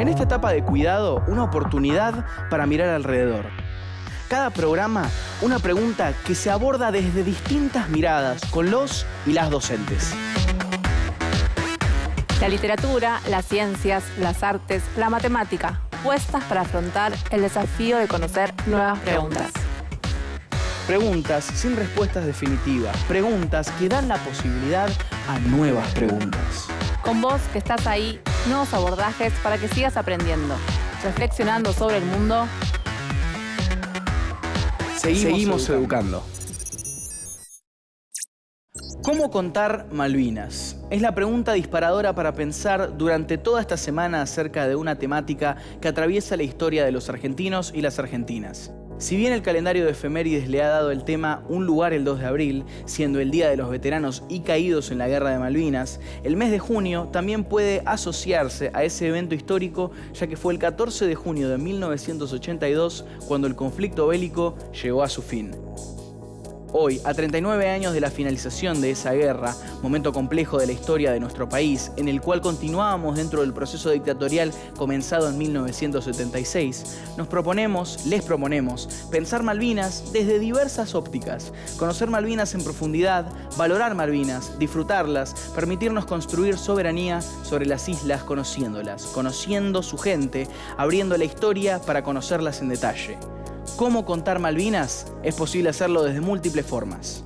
En esta etapa de cuidado, una oportunidad para mirar alrededor. Cada programa, una pregunta que se aborda desde distintas miradas con los y las docentes. La literatura, las ciencias, las artes, la matemática, puestas para afrontar el desafío de conocer nuevas preguntas. Preguntas sin respuestas definitivas, preguntas que dan la posibilidad a nuevas preguntas. Con vos que estás ahí, nuevos abordajes para que sigas aprendiendo, reflexionando sobre el mundo. Seguimos educando. ¿Cómo contar Malvinas? Es la pregunta disparadora para pensar durante toda esta semana acerca de una temática que atraviesa la historia de los argentinos y las argentinas. Si bien el calendario de efemérides le ha dado el tema un lugar el 2 de abril, siendo el Día de los Veteranos y Caídos en la Guerra de Malvinas, el mes de junio también puede asociarse a ese evento histórico, ya que fue el 14 de junio de 1982 cuando el conflicto bélico llegó a su fin. Hoy, a 39 años de la finalización de esa guerra, momento complejo de la historia de nuestro país, en el cual continuábamos dentro del proceso dictatorial comenzado en 1976, les proponemos pensar Malvinas desde diversas ópticas, conocer Malvinas en profundidad, valorar Malvinas, disfrutarlas, permitirnos construir soberanía sobre las islas conociéndolas, conociendo su gente, abriendo la historia para conocerlas en detalle. ¿Cómo contar Malvinas? Es posible hacerlo desde múltiples formas.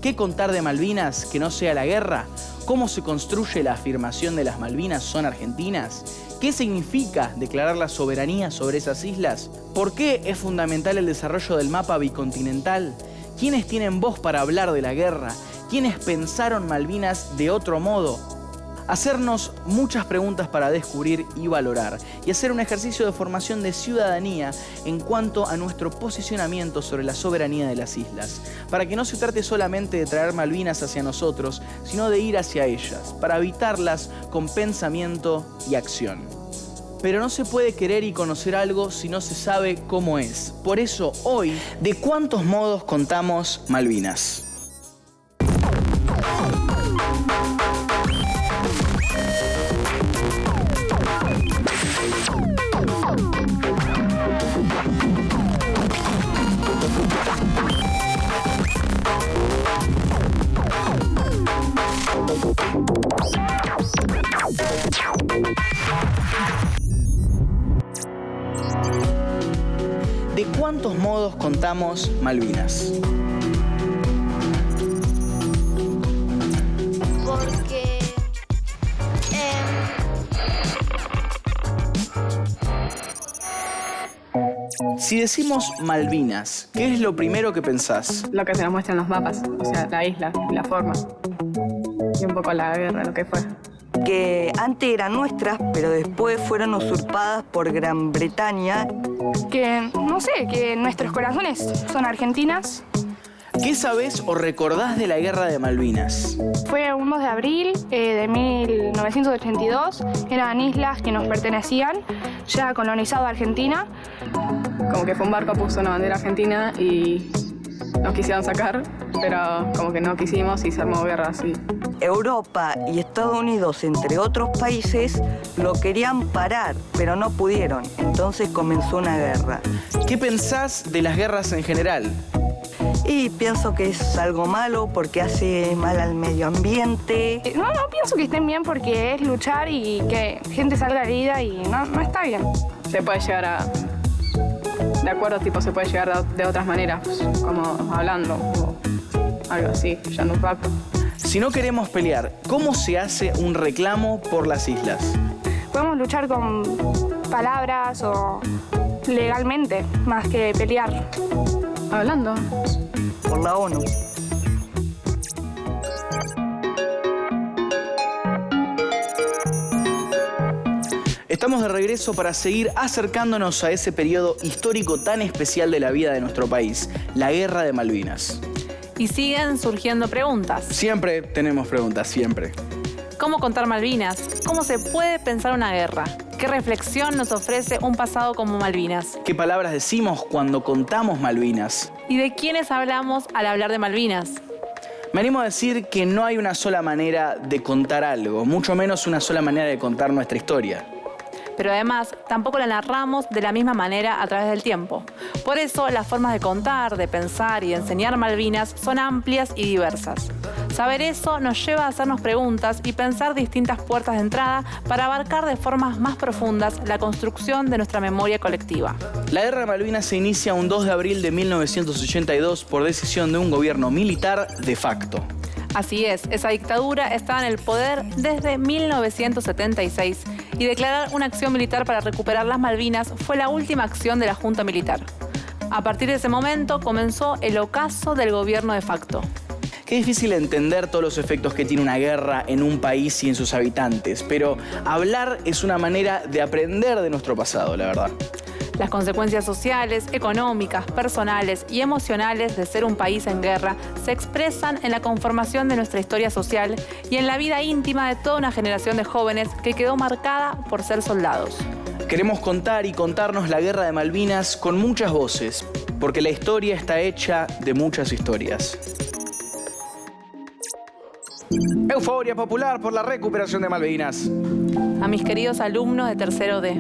¿Qué contar de Malvinas que no sea la guerra? ¿Cómo se construye la afirmación de las Malvinas son argentinas? ¿Qué significa declarar la soberanía sobre esas islas? ¿Por qué es fundamental el desarrollo del mapa bicontinental? ¿Quiénes tienen voz para hablar de la guerra? ¿Quiénes pensaron Malvinas de otro modo? Hacernos muchas preguntas para descubrir y valorar y hacer un ejercicio de formación de ciudadanía en cuanto a nuestro posicionamiento sobre la soberanía de las islas, para que no se trate solamente de traer Malvinas hacia nosotros, sino de ir hacia ellas, para habitarlas con pensamiento y acción. Pero no se puede querer y conocer algo si no se sabe cómo es. Por eso hoy, ¿de cuántos modos contamos Malvinas? ¿De cuántos modos contamos Malvinas? Porque Si decimos Malvinas, ¿qué es lo primero que pensás? Lo que se nos muestra en los mapas, o sea, la isla, la forma y un poco la guerra, lo que fue. Que antes eran nuestras, pero después fueron usurpadas por Gran Bretaña. Que, no sé, que nuestros corazones son argentinas. ¿Qué sabés o recordás de la Guerra de Malvinas? Fue un 2 de abril de 1982. Eran islas que nos pertenecían, ya colonizado Argentina. Como que fue un barco, puso una bandera argentina y nos quisieron sacar, pero como que no quisimos y se armó guerra así. Europa y Estados Unidos, entre otros países, lo querían parar, pero no pudieron. Entonces comenzó una guerra. ¿Qué pensás de las guerras en general? Y pienso que es algo malo porque hace mal al medio ambiente. No pienso que estén bien porque es luchar y que gente salga herida y no está bien. Se puede llegar a... De acuerdo, tipo, se puede llegar de otras maneras, como hablando o algo así, yendo un pacto. Si no queremos pelear, ¿cómo se hace un reclamo por las islas? Podemos luchar con palabras o legalmente, más que pelear. Hablando. Por la ONU. Estamos de regreso para seguir acercándonos a ese periodo histórico tan especial de la vida de nuestro país, la Guerra de Malvinas. Y siguen surgiendo preguntas. Siempre tenemos preguntas, siempre. ¿Cómo contar Malvinas? ¿Cómo se puede pensar una guerra? ¿Qué reflexión nos ofrece un pasado como Malvinas? ¿Qué palabras decimos cuando contamos Malvinas? ¿Y de quiénes hablamos al hablar de Malvinas? Me animo a decir que no hay una sola manera de contar algo, mucho menos una sola manera de contar nuestra historia. pero además tampoco la narramos de la misma manera a través del tiempo. Por eso las formas de contar, de pensar y de enseñar Malvinas son amplias y diversas. Saber eso nos lleva a hacernos preguntas y pensar distintas puertas de entrada para abarcar de formas más profundas la construcción de nuestra memoria colectiva. La Guerra de Malvinas se inicia un 2 de abril de 1982 por decisión de un gobierno militar de facto. Así es, esa dictadura estaba en el poder desde 1976 y declarar una acción militar para recuperar las Malvinas fue la última acción de la Junta Militar. A partir de ese momento comenzó el ocaso del gobierno de facto. Qué difícil entender todos los efectos que tiene una guerra en un país y en sus habitantes, pero hablar es una manera de aprender de nuestro pasado, la verdad. Las consecuencias sociales, económicas, personales y emocionales de ser un país en guerra se expresan en la conformación de nuestra historia social y en la vida íntima de toda una generación de jóvenes que quedó marcada por ser soldados. Queremos contar y contarnos la Guerra de Malvinas con muchas voces, porque la historia está hecha de muchas historias. Euforia popular por la recuperación de Malvinas. A mis queridos alumnos de tercero D,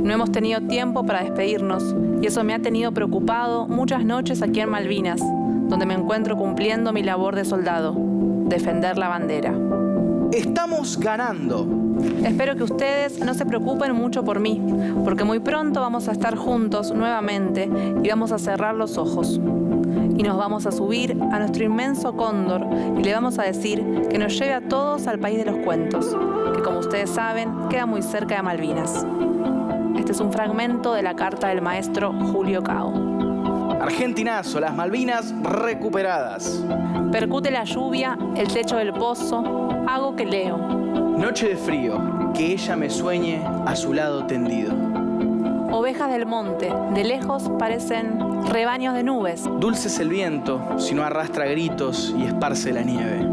no hemos tenido tiempo para despedirnos y eso me ha tenido preocupado muchas noches aquí en Malvinas, donde me encuentro cumpliendo mi labor de soldado, defender la bandera. Estamos ganando. Espero que ustedes no se preocupen mucho por mí, porque muy pronto vamos a estar juntos nuevamente y vamos a cerrar los ojos. Y nos vamos a subir a nuestro inmenso cóndor y le vamos a decir que nos lleve a todos al país de los cuentos, que como ustedes saben, queda muy cerca de Malvinas. Este es un fragmento de la carta del maestro Julio Cao. Argentinazo, las Malvinas recuperadas. Percute la lluvia, el techo del pozo, hago que leo. Noche de frío, que ella me sueñe a su lado tendido. Ovejas del monte, de lejos parecen rebaños de nubes. Dulce es el viento, si no arrastra gritos y esparce la nieve.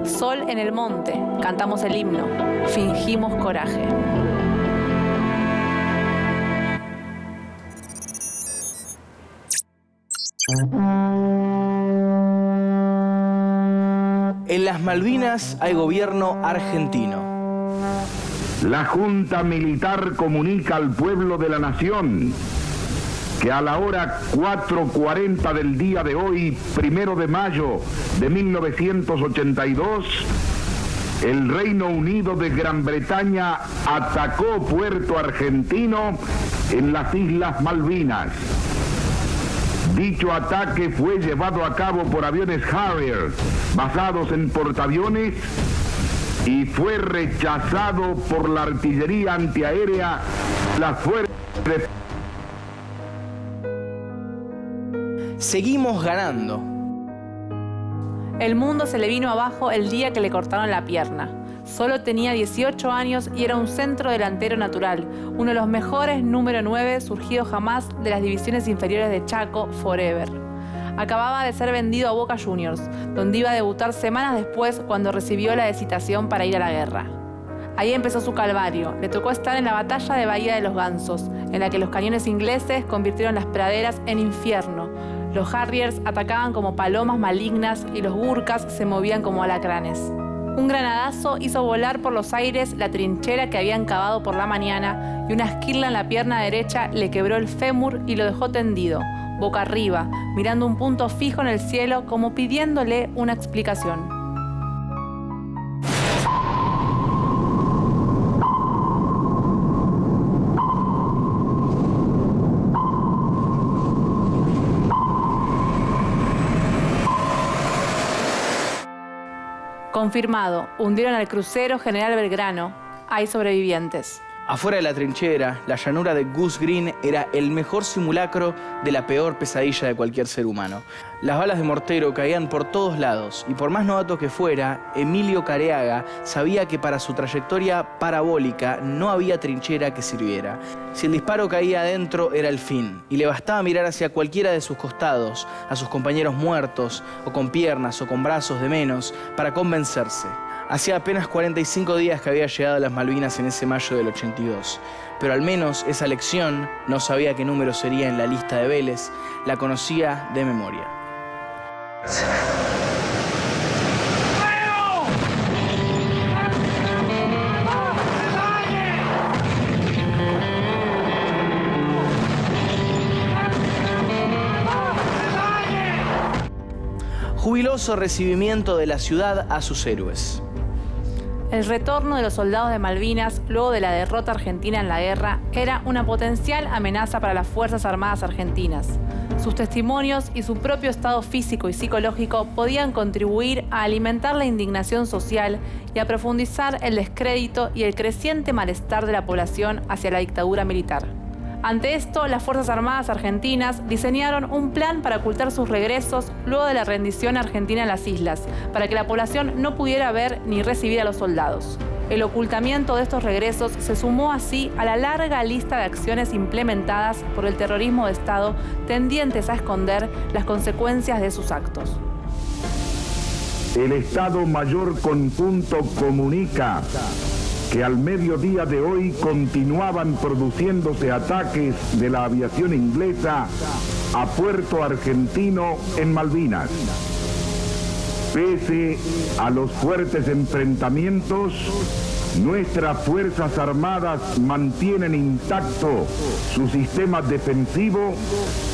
Sol en el monte, cantamos el himno, fingimos coraje. En las Malvinas hay gobierno argentino. La Junta Militar comunica al pueblo de la nación que a la hora 4:40 del día de hoy, 1 de mayo de 1982, el Reino Unido de Gran Bretaña atacó Puerto Argentino en las Islas Malvinas. Dicho ataque fue llevado a cabo por aviones Harrier basados en portaaviones y fue rechazado por la artillería antiaérea, las fuerzas de... Seguimos ganando. El mundo se le vino abajo el día que le cortaron la pierna. Solo tenía 18 años y era un centro delantero natural, uno de los mejores número 9 surgidos jamás de las divisiones inferiores de Chaco, Forever. Acababa de ser vendido a Boca Juniors, donde iba a debutar semanas después cuando recibió la citación para ir a la guerra. Ahí empezó su calvario. Le tocó estar en la batalla de Bahía de los Gansos, en la que los cañones ingleses convirtieron las praderas en infierno. Los Harriers atacaban como palomas malignas y los Gurkhas se movían como alacranes. Un granadazo hizo volar por los aires la trinchera que habían cavado por la mañana y una esquirla en la pierna derecha le quebró el fémur y lo dejó tendido, boca arriba, mirando un punto fijo en el cielo como pidiéndole una explicación. Confirmado, hundieron al crucero General Belgrano. Hay sobrevivientes. Afuera de la trinchera, la llanura de Goose Green era el mejor simulacro de la peor pesadilla de cualquier ser humano. Las balas de mortero caían por todos lados y por más novato que fuera, Emilio Careaga sabía que para su trayectoria parabólica no había trinchera que sirviera. Si el disparo caía adentro era el fin y le bastaba mirar hacia cualquiera de sus costados, a sus compañeros muertos o con piernas o con brazos de menos, para convencerse. Hacía apenas 45 días que había llegado a las Malvinas en ese mayo del 82, pero al menos esa lección, no sabía qué número sería en la lista de Vélez, la conocía de memoria. jubiloso recibimiento de la ciudad a sus héroes. El retorno de los soldados de Malvinas luego de la derrota argentina en la guerra era una potencial amenaza para las Fuerzas Armadas argentinas. Sus testimonios y su propio estado físico y psicológico podían contribuir a alimentar la indignación social y a profundizar el descrédito y el creciente malestar de la población hacia la dictadura militar. Ante esto, las Fuerzas Armadas argentinas diseñaron un plan para ocultar sus regresos luego de la rendición argentina en las islas, para que la población no pudiera ver ni recibir a los soldados. El ocultamiento de estos regresos se sumó así a la larga lista de acciones implementadas por el terrorismo de Estado tendientes a esconder las consecuencias de sus actos. El Estado Mayor Conjunto comunica que al mediodía de hoy continuaban produciéndose ataques de la aviación inglesa a Puerto Argentino en Malvinas. Pese a los fuertes enfrentamientos, nuestras Fuerzas Armadas mantienen intacto su sistema defensivo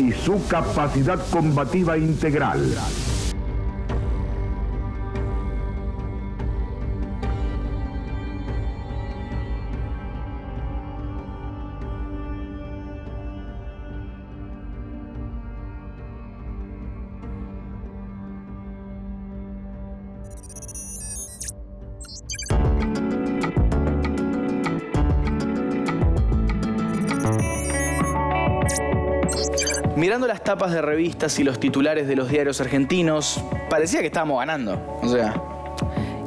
y su capacidad combativa integral. Mirando las tapas de revistas y los titulares de los diarios argentinos, parecía que estábamos ganando.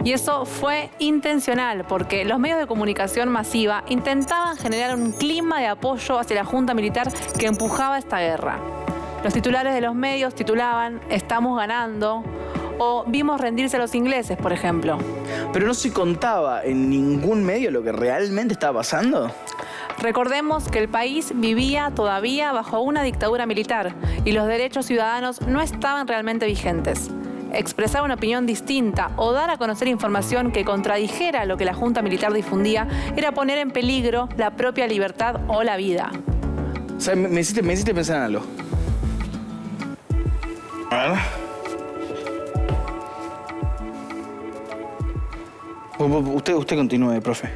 Y eso fue intencional, porque los medios de comunicación masiva intentaban generar un clima de apoyo hacia la junta militar que empujaba esta guerra. Los titulares de los medios titulaban "Estamos ganando" o "Vimos rendirse a los ingleses", por ejemplo. Pero no se contaba en ningún medio lo que realmente estaba pasando. Recordemos que el país vivía todavía bajo una dictadura militar y los derechos ciudadanos no estaban realmente vigentes. Expresar una opinión distinta o dar a conocer información que contradijera lo que la junta militar difundía era poner en peligro la propia libertad o la vida. O sea, me hiciste pensar en algo. A ver. Usted continúe, profe.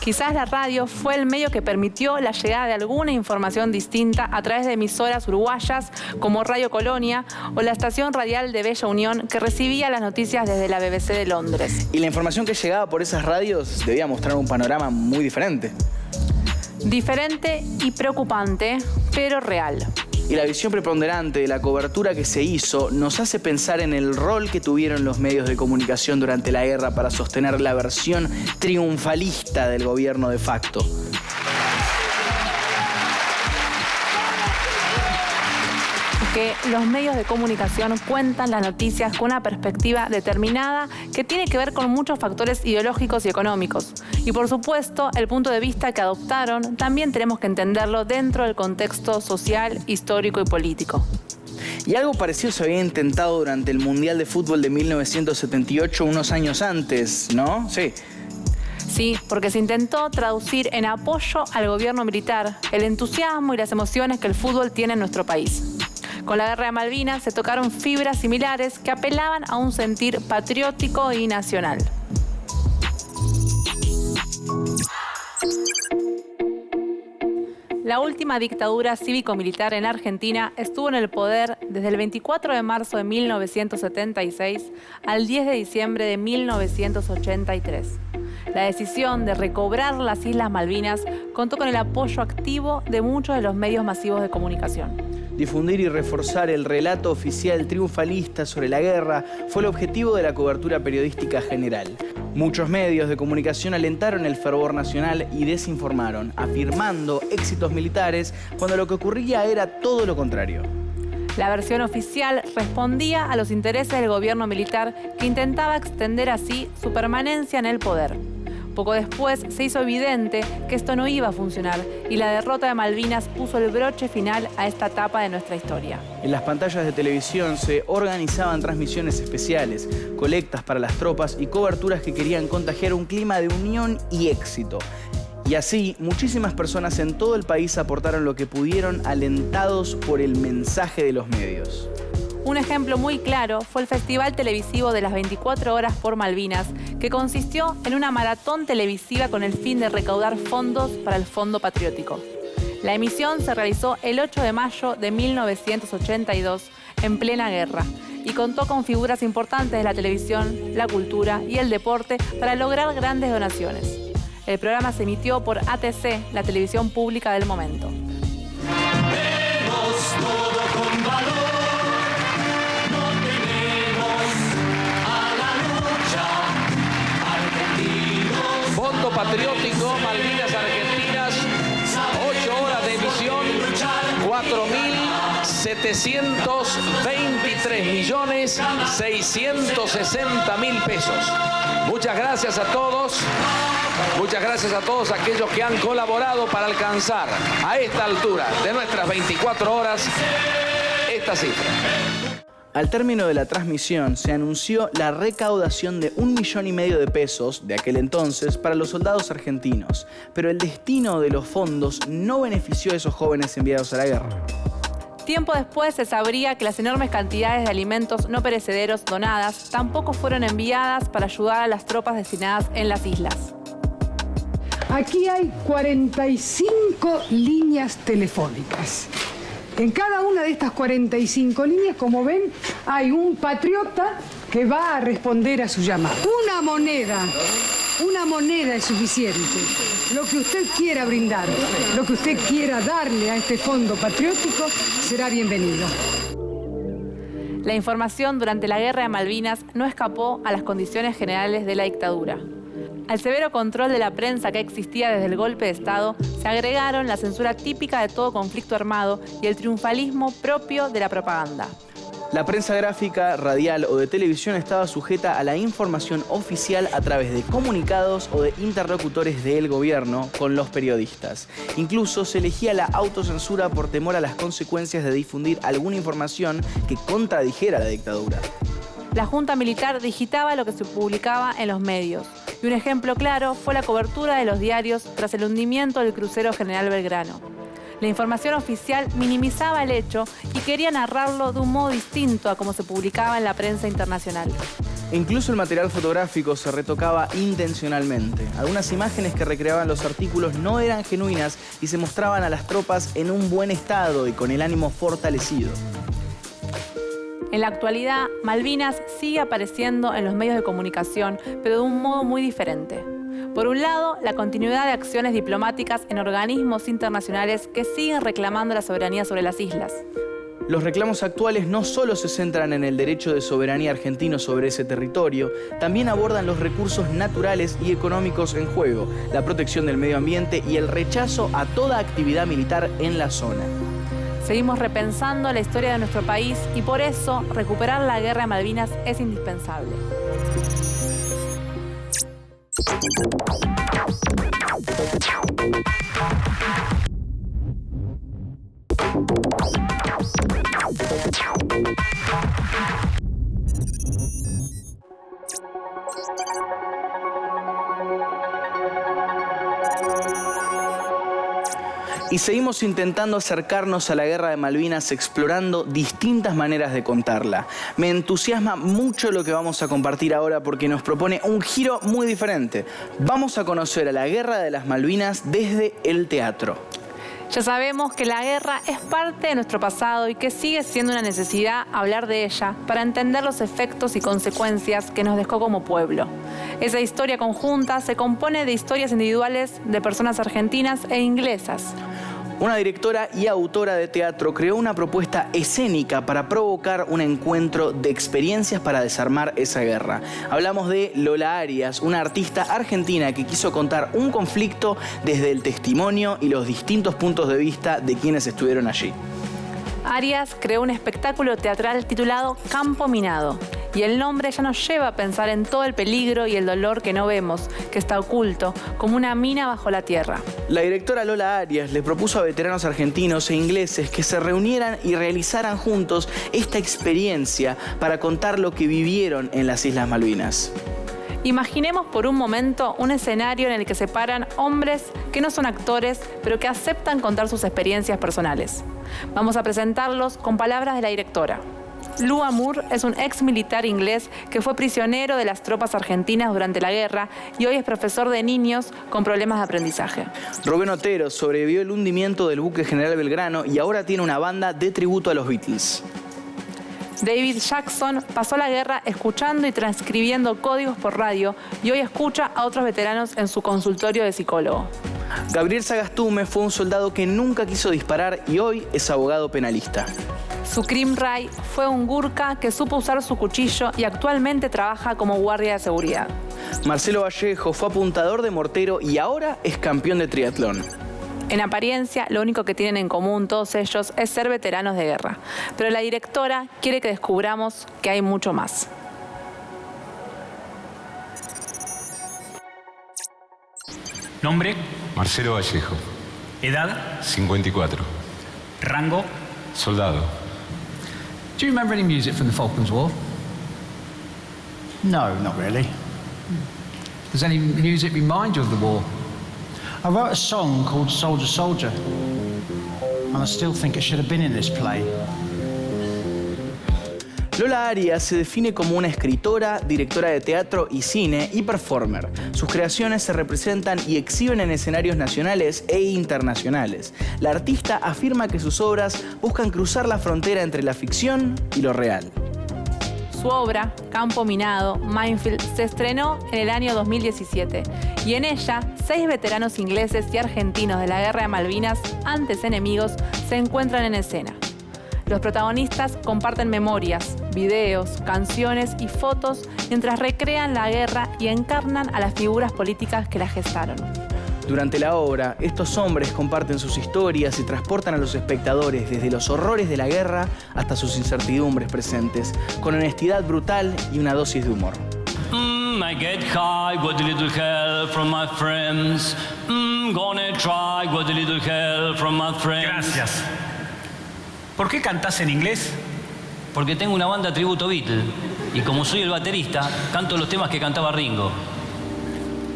Quizás la radio fue el medio que permitió la llegada de alguna información distinta a través de emisoras uruguayas como Radio Colonia o la estación radial de Bella Unión, que recibía las noticias desde la BBC de Londres. Y la información que llegaba por esas radios debía mostrar un panorama muy diferente. Diferente y preocupante, pero real. Y la visión preponderante de la cobertura que se hizo nos hace pensar en el rol que tuvieron los medios de comunicación durante la guerra para sostener la versión triunfalista del gobierno de facto. Que los medios de comunicación cuentan las noticias con una perspectiva determinada que tiene que ver con muchos factores ideológicos y económicos. Y por supuesto, el punto de vista que adoptaron también tenemos que entenderlo dentro del contexto social, histórico y político. Y algo parecido se había intentado durante el Mundial de Fútbol de 1978, unos años antes, ¿no? Sí. Sí, porque se intentó traducir en apoyo al gobierno militar el entusiasmo y las emociones que el fútbol tiene en nuestro país. Con la Guerra de Malvinas se tocaron fibras similares que apelaban a un sentir patriótico y nacional. La última dictadura cívico-militar en Argentina estuvo en el poder desde el 24 de marzo de 1976 al 10 de diciembre de 1983. La decisión de recobrar las Islas Malvinas contó con el apoyo activo de muchos de los medios masivos de comunicación. Difundir y reforzar el relato oficial triunfalista sobre la guerra fue el objetivo de la cobertura periodística general. Muchos medios de comunicación alentaron el fervor nacional y desinformaron, afirmando éxitos militares cuando lo que ocurría era todo lo contrario. La versión oficial respondía a los intereses del gobierno militar, que intentaba extender así su permanencia en el poder. Poco después se hizo evidente que esto no iba a funcionar y la derrota de Malvinas puso el broche final a esta etapa de nuestra historia. En las pantallas de televisión se organizaban transmisiones especiales, colectas para las tropas y coberturas que querían contagiar un clima de unión y éxito. Y así, muchísimas personas en todo el país aportaron lo que pudieron, alentados por el mensaje de los medios. Un ejemplo muy claro fue el festival televisivo de las 24 horas por Malvinas, que consistió en una maratón televisiva con el fin de recaudar fondos para el Fondo Patriótico. La emisión se realizó el 8 de mayo de 1982, en plena guerra, y contó con figuras importantes de la televisión, la cultura y el deporte para lograr grandes donaciones. El programa se emitió por ATC, la televisión pública del momento. Fondo Patriótico, Malvinas Argentinas, 8 horas de emisión, 4.723.660.000 pesos. Muchas gracias a todos. Muchas gracias a todos aquellos que han colaborado para alcanzar a esta altura de nuestras 24 horas esta cifra. Al término de la transmisión se anunció la recaudación de 1,5 millones de pesos de aquel entonces para los soldados argentinos, pero el destino de los fondos no benefició a esos jóvenes enviados a la guerra. Tiempo después se sabría que las enormes cantidades de alimentos no perecederos donadas tampoco fueron enviadas para ayudar a las tropas destinadas en las islas. Aquí hay 45 líneas telefónicas. En cada una de estas 45 líneas, como ven, hay un patriota que va a responder a su llamado. Una moneda es suficiente. Lo que usted quiera brindar, lo que usted quiera darle a este fondo patriótico, será bienvenido. La información durante la Guerra de Malvinas no escapó a las condiciones generales de la dictadura. Al severo control de la prensa que existía desde el golpe de Estado, se agregaron la censura típica de todo conflicto armado y el triunfalismo propio de la propaganda. La prensa gráfica, radial o de televisión estaba sujeta a la información oficial a través de comunicados o de interlocutores del gobierno con los periodistas. Incluso se elegía la autocensura por temor a las consecuencias de difundir alguna información que contradijera la dictadura. La Junta Militar digitaba lo que se publicaba en los medios. Y un ejemplo claro fue la cobertura de los diarios tras el hundimiento del crucero General Belgrano. La información oficial minimizaba el hecho y quería narrarlo de un modo distinto a como se publicaba en la prensa internacional. Incluso el material fotográfico se retocaba intencionalmente. Algunas imágenes que recreaban los artículos no eran genuinas y se mostraban a las tropas en un buen estado y con el ánimo fortalecido. En la actualidad, Malvinas sigue apareciendo en los medios de comunicación, pero de un modo muy diferente. Por un lado, la continuidad de acciones diplomáticas en organismos internacionales que siguen reclamando la soberanía sobre las islas. Los reclamos actuales no solo se centran en el derecho de soberanía argentino sobre ese territorio, también abordan los recursos naturales y económicos en juego, la protección del medio ambiente y el rechazo a toda actividad militar en la zona. Seguimos repensando la historia de nuestro país y por eso recuperar la Guerra de Malvinas es indispensable. Y seguimos intentando acercarnos a la Guerra de Malvinas explorando distintas maneras de contarla. Me entusiasma mucho lo que vamos a compartir ahora porque nos propone un giro muy diferente. Vamos a conocer a la Guerra de las Malvinas desde el teatro. Ya sabemos que la guerra es parte de nuestro pasado y que sigue siendo una necesidad hablar de ella para entender los efectos y consecuencias que nos dejó como pueblo. Esa historia conjunta se compone de historias individuales de personas argentinas e inglesas. Una directora y autora de teatro creó una propuesta escénica para provocar un encuentro de experiencias para desarmar esa guerra. Hablamos de Lola Arias, una artista argentina que quiso contar un conflicto desde el testimonio y los distintos puntos de vista de quienes estuvieron allí. Arias creó un espectáculo teatral titulado Campo Minado. Y el nombre ya nos lleva a pensar en todo el peligro y el dolor que no vemos, que está oculto, como una mina bajo la tierra. La directora Lola Arias le propuso a veteranos argentinos e ingleses que se reunieran y realizaran juntos esta experiencia para contar lo que vivieron en las Islas Malvinas. Imaginemos por un momento un escenario en el que se paran hombres que no son actores, pero que aceptan contar sus experiencias personales. Vamos a presentarlos con palabras de la directora. Lou Amour es un ex militar inglés que fue prisionero de las tropas argentinas durante la guerra y hoy es profesor de niños con problemas de aprendizaje. Rubén Otero sobrevivió el hundimiento del buque General Belgrano y ahora tiene una banda de tributo a los Beatles. David Jackson pasó la guerra escuchando y transcribiendo códigos por radio y hoy escucha a otros veteranos en su consultorio de psicólogo. Gabriel Sagastume fue un soldado que nunca quiso disparar y hoy es abogado penalista. Sukrim Ray fue un gurka que supo usar su cuchillo y actualmente trabaja como guardia de seguridad. Marcelo Vallejo fue apuntador de mortero y ahora es campeón de triatlón. En apariencia, lo único que tienen en común todos ellos es ser veteranos de guerra. Pero la directora quiere que descubramos que hay mucho más. ¿Nombre? Marcelo Vallejo. ¿Edad? 54. ¿Rango? Soldado. Do you remember any music from the Falklands War? No, not really. Does any music remind you of the war? I wrote a song called Soldier Soldier, and I still think it should have been in this play. Lola Arias se define como una escritora, directora de teatro y cine y performer. Sus creaciones se representan y exhiben en escenarios nacionales e internacionales. La artista afirma que sus obras buscan cruzar la frontera entre la ficción y lo real. Su obra, Campo Minado, Minefield, se estrenó en el año 2017 y en ella 6 veteranos ingleses y argentinos de la Guerra de Malvinas, antes enemigos, se encuentran en escena. Los protagonistas comparten memorias, videos, canciones y fotos mientras recrean la guerra y encarnan a las figuras políticas que la gestaron. Durante la obra, estos hombres comparten sus historias y transportan a los espectadores desde los horrores de la guerra hasta sus incertidumbres presentes, con honestidad brutal y una dosis de humor. I get high with a little help from my friends. Gonna try with a little help from my friends. Gracias. ¿Por qué cantás en inglés? Porque tengo una banda tributo Beatle y como soy el baterista, canto los temas que cantaba Ringo.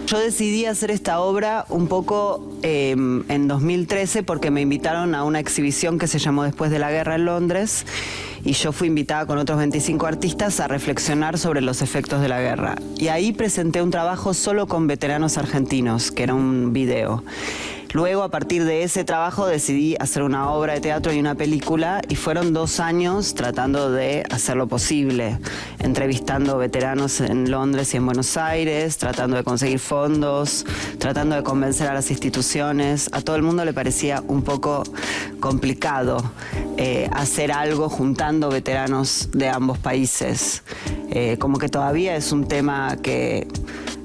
Yo decidí hacer esta obra un poco en 2013 porque me invitaron a una exhibición que se llamó Después de la Guerra en Londres y yo fui invitada con otros 25 artistas a reflexionar sobre los efectos de la guerra. Y ahí presenté un trabajo solo con veteranos argentinos, que era un video. Luego, a partir de ese trabajo, decidí hacer una obra de teatro y una película y fueron 2 años tratando de hacer lo posible, entrevistando veteranos en Londres y en Buenos Aires, tratando de conseguir fondos, tratando de convencer a las instituciones. A todo el mundo le parecía un poco complicado hacer algo juntando veteranos de ambos países. Como que todavía es un tema que,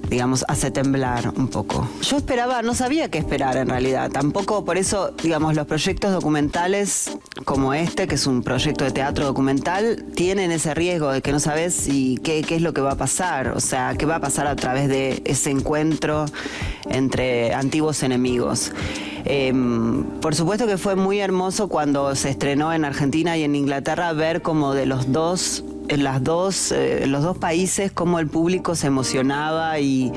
digamos, hace temblar un poco. Yo no sabía qué esperar en realidad. Tampoco, por eso, digamos, los proyectos documentales como este, que es un proyecto de teatro documental, tienen ese riesgo de que no sabes qué es lo que va a pasar. O sea, qué va a pasar a través de ese encuentro entre antiguos enemigos. Por supuesto que fue muy hermoso cuando se estrenó en Argentina y en Inglaterra ver como de los dos países cómo el público se emocionaba y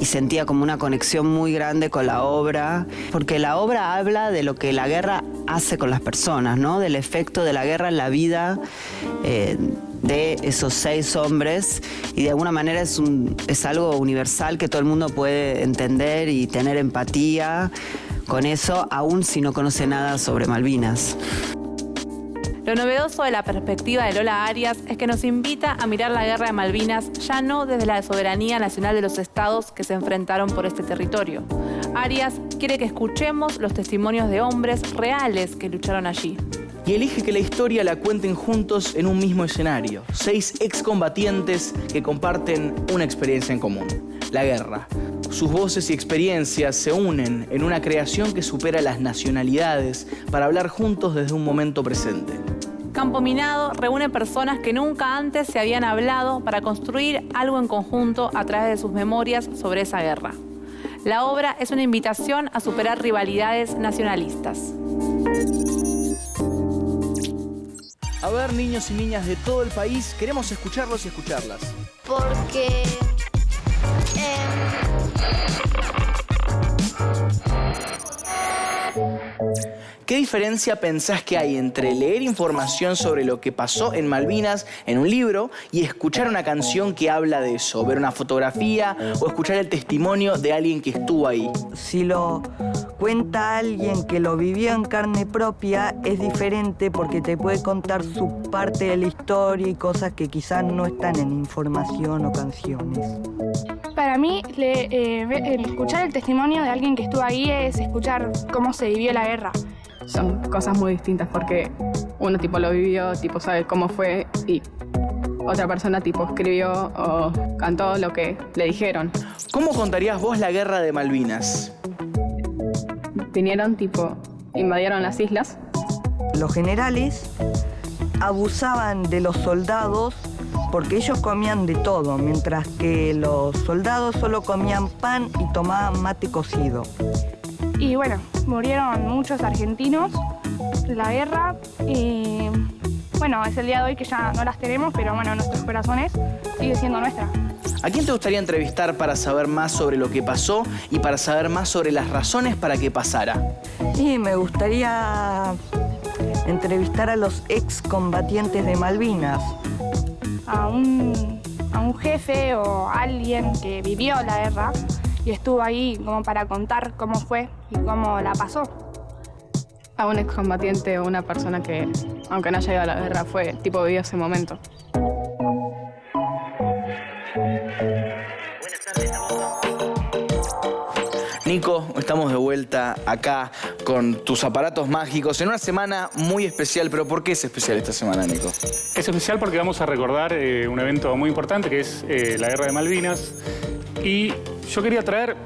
sentía como una conexión muy grande con la obra, porque la obra habla de lo que la guerra hace con las personas, ¿no? Del efecto de la guerra en la vida de esos 6 hombres, y de alguna manera es algo universal que todo el mundo puede entender y tener empatía con eso, aún si no conoce nada sobre Malvinas. Lo novedoso de la perspectiva de Lola Arias es que nos invita a mirar la guerra de Malvinas ya no desde la soberanía nacional de los estados que se enfrentaron por este territorio. Arias quiere que escuchemos los testimonios de hombres reales que lucharon allí. Y elige que la historia la cuenten juntos en un mismo escenario. 6 excombatientes que comparten una experiencia en común: la guerra. Sus voces y experiencias se unen en una creación que supera las nacionalidades para hablar juntos desde un momento presente. Campo Minado reúne personas que nunca antes se habían hablado para construir algo en conjunto a través de sus memorias sobre esa guerra. La obra es una invitación a superar rivalidades nacionalistas. A ver, niños y niñas de todo el país, queremos escucharlos y escucharlas. Porque ¿Qué diferencia pensás que hay entre leer información sobre lo que pasó en Malvinas en un libro y escuchar una canción que habla de eso? Ver una fotografía o escuchar el testimonio de alguien que estuvo ahí. Si lo cuenta alguien que lo vivió en carne propia, es diferente porque te puede contar su parte de la historia y cosas que quizás no están en información o canciones. Para mí, escuchar el testimonio de alguien que estuvo ahí es escuchar cómo se vivió la guerra. Son cosas muy distintas porque uno tipo lo vivió, tipo sabe cómo fue y otra persona tipo escribió o cantó lo que le dijeron. ¿Cómo contarías vos la guerra de Malvinas? Vinieron tipo, invadieron las islas. Los generales abusaban de los soldados porque ellos comían de todo, mientras que los soldados solo comían pan y tomaban mate cocido. Y bueno, murieron muchos argentinos en la guerra y bueno, es el día de hoy que ya no las tenemos, pero bueno, nuestros corazones sigue siendo nuestra. ¿A quién te gustaría entrevistar para saber más sobre lo que pasó y para saber más sobre las razones para que pasara? Y me gustaría entrevistar a los excombatientes de Malvinas. A un jefe o alguien que vivió la guerra y estuvo ahí como para contar cómo fue y cómo la pasó. A un excombatiente o una persona que, aunque no haya ido a la guerra, vivió ese momento. Nico, estamos de vuelta acá con tus aparatos mágicos en una semana muy especial. ¿Pero por qué es especial esta semana, Nico? Es especial porque vamos a recordar un evento muy importante que es la Guerra de Malvinas. Y yo quería traer,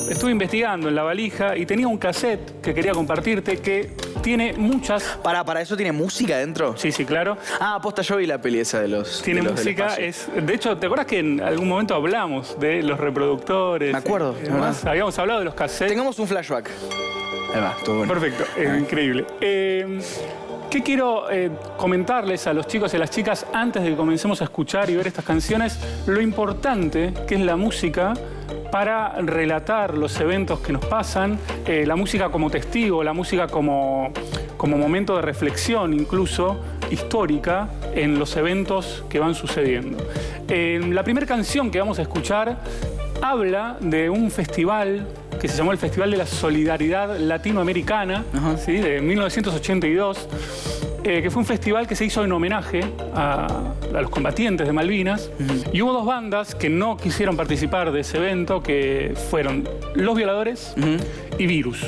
estuve investigando en la valija y tenía un cassette que quería compartirte que tiene muchas... ¿Para eso tiene música dentro? Sí, sí, claro. Ah, aposta, yo vi la peli esa de los... Tiene música, de hecho, ¿te acuerdas que en algún momento hablamos de los reproductores? Me acuerdo. Habíamos hablado de los cassettes. Tengamos un flashback. Ahí va, estuvo bueno. Perfecto, increíble. ¿Qué quiero comentarles a los chicos y a las chicas antes de que comencemos a escuchar y ver estas canciones? Lo importante que es la música para relatar los eventos que nos pasan, la música como testigo, la música como momento de reflexión incluso histórica en los eventos que van sucediendo. La primera canción que vamos a escuchar habla de un festival que se llamó el Festival de la Solidaridad Latinoamericana, ¿sí? De 1982, que fue un festival que se hizo en homenaje a los combatientes de Malvinas. Y hubo dos bandas que no quisieron participar de ese evento, que fueron Los Violadores y Virus.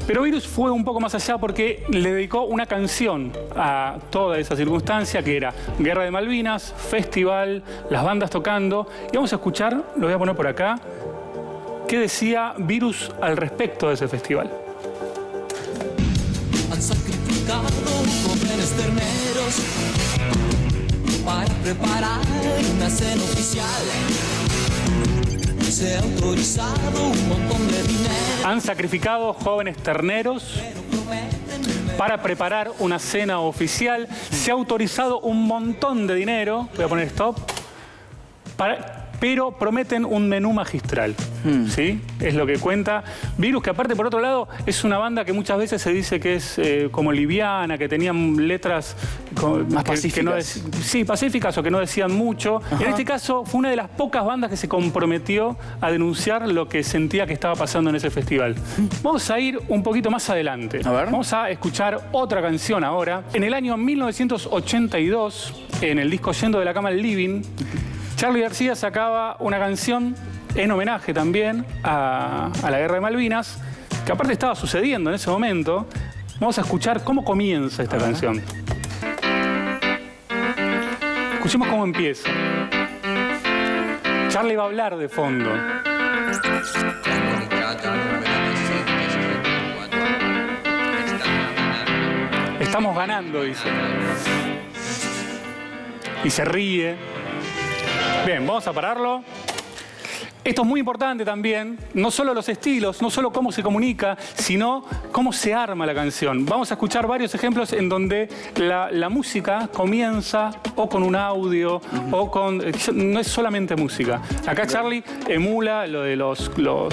Pero Virus fue un poco más allá porque le dedicó una canción a toda esa circunstancia, que era Guerra de Malvinas, festival, las bandas tocando. Y vamos a escuchar, lo voy a poner por acá, qué decía Virus al respecto de ese festival. Han sacrificado jóvenes terneros para preparar una cena oficial. Se ha autorizado un montón de dinero. Han sacrificado jóvenes terneros para preparar una cena oficial. Se ha autorizado un montón de dinero. Voy a poner stop. Pero prometen un menú magistral. ¿Sí? Es lo que cuenta Virus, que aparte, por otro lado, es una banda que muchas veces se dice que es como liviana, que tenían letras más pacíficas. Sí, pacíficas o que no decían mucho. En este caso, fue una de las pocas bandas que se comprometió a denunciar lo que sentía que estaba pasando en ese festival. Vamos a ir un poquito más adelante. A ver. Vamos a escuchar otra canción ahora. En el año 1982, en el disco Yendo de la Cama al Living, Charly García sacaba una canción en homenaje también a la Guerra de Malvinas, que aparte estaba sucediendo en ese momento. Vamos a escuchar cómo comienza esta canción. Escuchemos cómo empieza. Charly va a hablar de fondo. Estamos ganando, dice. Y se ríe. Bien, vamos a pararlo. Esto es muy importante también, no solo los estilos, no solo cómo se comunica, sino cómo se arma la canción. Vamos a escuchar varios ejemplos en donde la música comienza o con un audio o con... No es solamente música. Acá Charlie emula lo de los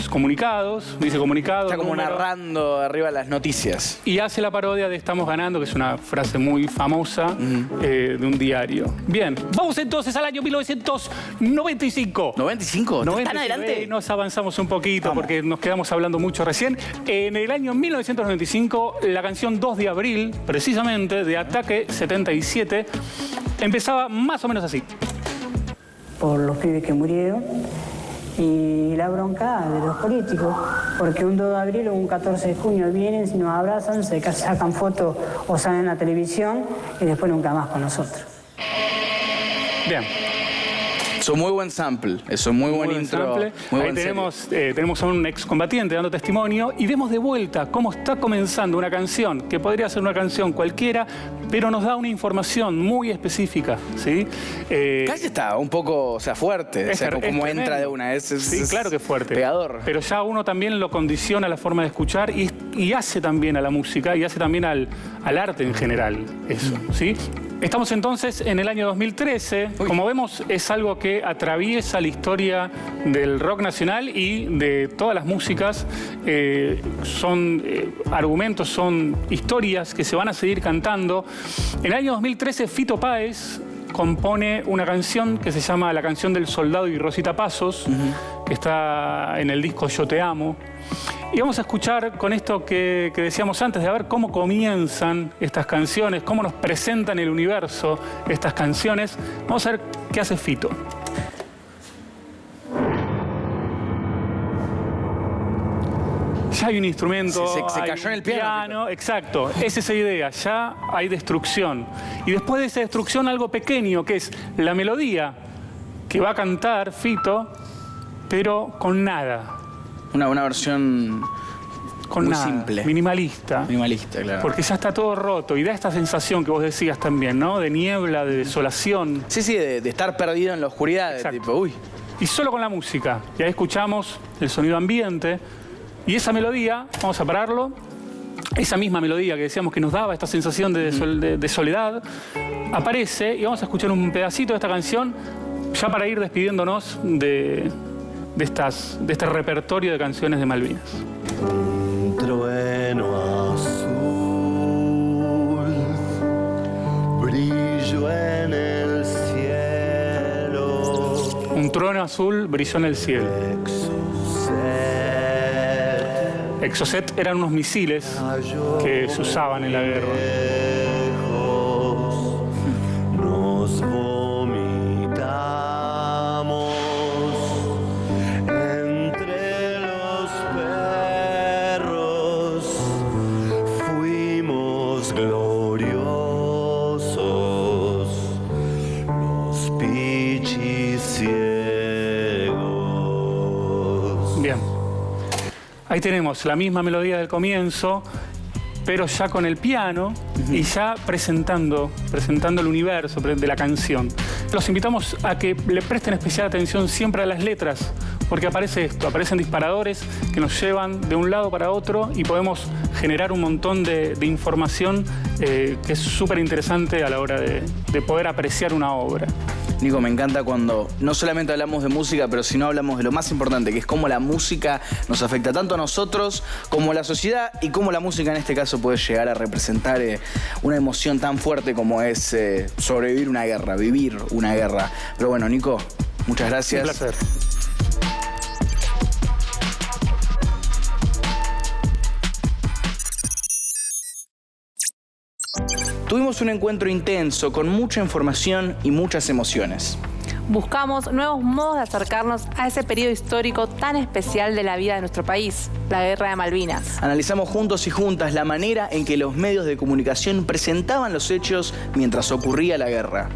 comunicados, dice comunicado. Está como número, narrando arriba las noticias. y hace la parodia de Estamos ganando, que es una frase muy famosa de un diario. Bien, vamos entonces al año 1995. ¿95? ¿Tan adelante? Nos avanzamos un poquito porque nos quedamos hablando mucho recién. En el año 1995, la canción 2 de abril, precisamente, de Ataque 77, empezaba más o menos así. Por los pibes que murieron y la bronca de los políticos, porque un 2 de abril o un 14 de junio vienen, nos abrazan, se sacan fotos o salen en la televisión y después nunca más con nosotros. Bien. Eso es muy buen sample, eso es muy buen intro. Muy Ahí tenemos a un excombatiente dando testimonio y vemos de vuelta cómo está comenzando una canción, que podría ser una canción cualquiera, pero nos da una información muy específica, ¿sí? Casi está un poco, o sea, fuerte, o sea, como entra de una. Sí, claro que es fuerte. Pegador. Pero ya uno también lo condiciona la forma de escuchar y hace también a la música y hace también al arte en general eso, ¿sí? Estamos entonces en el año 2013. Como vemos, es algo que atraviesa la historia del rock nacional y de todas las músicas. Son argumentos, son historias que se van a seguir cantando. En el año 2013, Fito Páez compone una canción que se llama La canción del soldado y Rosita Pasos, que está en el disco Yo Te Amo. Y vamos a escuchar con esto que decíamos antes, de ver cómo comienzan estas canciones, cómo nos presentan el universo estas canciones. Vamos a ver qué hace Fito. Ya hay un instrumento, se cayó en el piano. Exacto, es esa idea, ya hay destrucción. Y después de esa destrucción algo pequeño, que es la melodía que va a cantar Fito, pero con nada. Una versión con muy nada, simple. Minimalista. Minimalista, claro. Porque ya está todo roto y da esta sensación que vos decías también, ¿no? De niebla, de desolación. Sí, de estar perdido en la oscuridad. De tipo, uy. Y solo con la música. Y ahí escuchamos el sonido ambiente. Y esa melodía, vamos a pararlo, esa misma melodía que decíamos que nos daba esta sensación de soledad, aparece y vamos a escuchar un pedacito de esta canción ya para ir despidiéndonos de este repertorio de canciones de Malvinas. Un trueno azul, brillo en el cielo. Un trueno azul brilló en el cielo. Exocet eran unos misiles que se usaban en la guerra. Nos vomitamos entre los perros, fuimos gloriosos, los pichis ciegos. Bien. Ahí tenemos la misma melodía del comienzo, pero ya con el piano y ya presentando el universo de la canción. Los invitamos a que le presten especial atención siempre a las letras, porque aparece esto, aparecen disparadores que nos llevan de un lado para otro y podemos generar un montón de información que es súper interesante a la hora de poder apreciar una obra. Nico, me encanta cuando no solamente hablamos de música, pero sino hablamos de lo más importante, que es cómo la música nos afecta tanto a nosotros como a la sociedad y cómo la música en este caso puede llegar a representar una emoción tan fuerte como es sobrevivir una guerra, vivir una guerra. Pero bueno, Nico, muchas gracias. Un placer. Tuvimos un encuentro intenso, con mucha información y muchas emociones. Buscamos nuevos modos de acercarnos a ese periodo histórico tan especial de la vida de nuestro país, la Guerra de Malvinas. Analizamos juntos y juntas la manera en que los medios de comunicación presentaban los hechos mientras ocurría la guerra.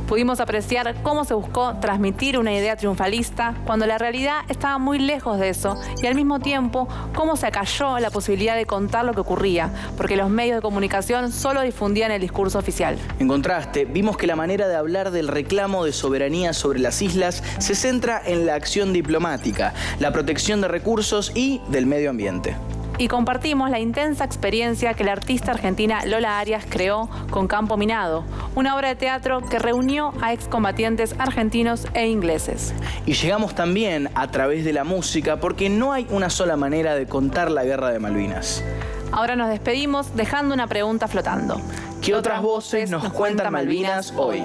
Pudimos apreciar cómo se buscó transmitir una idea triunfalista cuando la realidad estaba muy lejos de eso y al mismo tiempo cómo se acalló la posibilidad de contar lo que ocurría, porque los medios de comunicación solo difundían el discurso oficial. En contraste, vimos que la manera de hablar del reclamo de soberanía sobre las islas se centra en la acción diplomática, la protección de recursos y del medio ambiente. Y compartimos la intensa experiencia que la artista argentina Lola Arias creó con Campo Minado, una obra de teatro que reunió a excombatientes argentinos e ingleses. Y llegamos también a través de la música, porque no hay una sola manera de contar la Guerra de Malvinas. Ahora nos despedimos dejando una pregunta flotando. ¿Qué otras voces nos cuentan Malvinas hoy?